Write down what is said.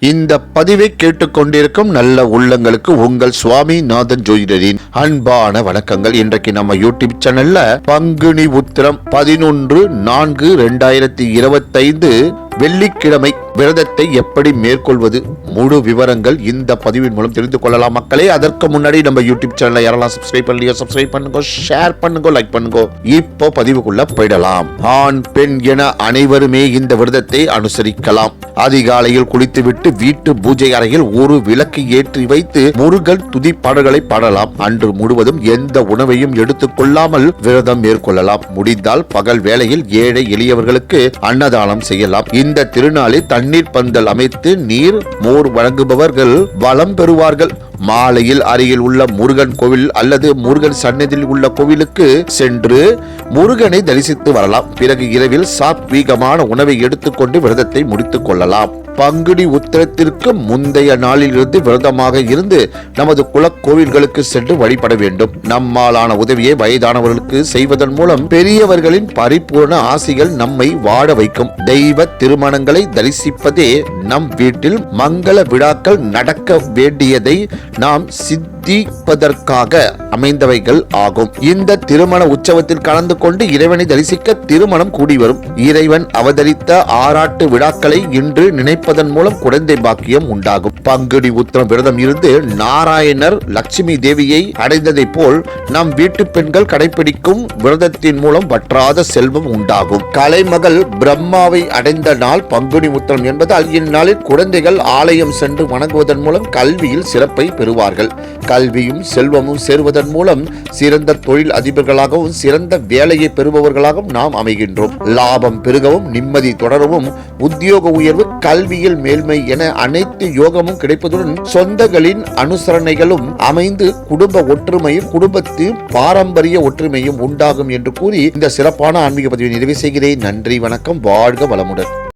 இந்த பதிவை கேட்டுக்கொண்டிருக்கும் நல்ல உள்ளங்களுக்கு உங்கள் சுவாமிநாதன் ஜோதிடரின் அன்பான வணக்கங்கள். இன்றைக்கு நம்ம யூடியூப் சேனல்ல பங்குனி உத்திரம் 11/4/2025 வெள்ளிக்கிழமை விரதத்தை எப்படி மேற்கொள்வது, முழு விவரங்கள் இந்த பதிவின் மூலம் தெரிந்து கொள்ளலாம் மக்களே. அதற்கு முன்னாடி நம்ம யூடியூப் சேனலை யாரெல்லாம் சப்ஸ்கிரைப் பண்ணலையோ சப்ஸ்கிரைப் பண்ணுங்க, ஷேர் பண்ணுங்க, லைக் பண்ணுங்க. இப்போ பதிவுக்குள்ள போயிடலாம். ஆண் பெண் என அனைவருமே இந்த விரதத்தை அனுசரிக்கலாம். அதிகாலையில் குளித்துவிட்டு வீட்டு பூஜை அறையில் ஒரு விளக்கு ஏற்றி வைத்து முருகன் துதி பாடல்களை பாடலாம். அன்று முழுவதும் எந்த உணவையும் எடுத்துக் கொள்ளாமல் விரதம் மேற்கொள்ளலாம். முடிந்தால் பகல் வேளையில் ஏழை எளியவர்களுக்கு அன்னதானம் செய்யலாம். இந்த திருநாளில் தண்ணீர் பந்தல் அமைத்து நீர் மோர் வழங்குபவர்கள் வளம் பெறுவார்கள். மாலையில் அருகில் உள்ள முருகன் கோவில் அல்லது முருகன் சன்னதியில் உள்ள கோவிலுக்கு சென்று முருகனை தரிசித்து வரலாம். பிறகு இரவில் சாத்வீகமான உணவை எடுத்துக்கொண்டு விரதத்தை முடித்துக் கொள்ளலாம். பங்குனி உத்திரத்திற்கு முந்தைய நாளிலிருந்து விரதமாக இருந்து நமது குலக்கோவில்களுக்கு சென்று வழிபட வேண்டும். நம்மாலான உதவியை வயதானவர்களுக்கு செய்வதன் மூலம் பெரியவர்களின் பரிபூர்ண ஆசிகள் நம்மை வாழ வைக்கும். தெய்வ திருமணங்களை தரிசிப்பதே நம் வீட்டில் மங்கள விழாக்கள் நடக்க வேண்டியதை நாம் சித்திப்பதற்காக அமைந்தவைகள் ஆகும். இந்த திருமண உற்சவத்தில் கலந்து கொண்டு இறைவனை தரிசிக்க திருமணம் கூடி வரும். இறைவன் அவதரித்த ஆராட்டு விழாக்களை இன்று நினைப்பதன் மூலம் குழந்தை பாக்கியம் உண்டாகும். பங்குனி உத்திரம் விரதம் இருந்து நாராயணர் லட்சுமி தேவியை அடைந்ததை போல் நம் வீட்டு பெண்கள் கடைபிடிக்கும் விரதத்தின் மூலம் வற்றாத செல்வம் உண்டாகும். கலைமகள் பிரம்மாவை அடைந்த நாள் பங்குனி உத்திரம் என்பதால் இந்நாளில் குழந்தைகள் ஆலயம் சென்று வணங்குவதன் மூலம் கல்வியில் சிறப்பை பெறுவார்கள். கல்வியும் செல்வமும் சேருவதன் மூலம் சிறந்த தொழில் அதிபர்களாகவும் சிறந்த வேலையை பெறுபவர்களாகவும் நாம் அமைகின்றோம். லாபம் பெருகவும் நிம்மதி தொடரவும் உத்தியோக உயர்வு கல்வியில் மேல்மை என அனைத்து யோகமும் கிடைப்பதுடன் சொந்தங்களின் அனுசரணைகளும் அமைந்து குடும்ப ஒற்றுமையும் குடும்பத்தின் பாரம்பரிய ஒற்றுமையும் உண்டாகும் என்று கூறி இந்த சிறப்பான ஆன்மீக பதிவை நிறைவு செய்கிறேன். நன்றி, வணக்கம், வாழ்க வளமுடன்.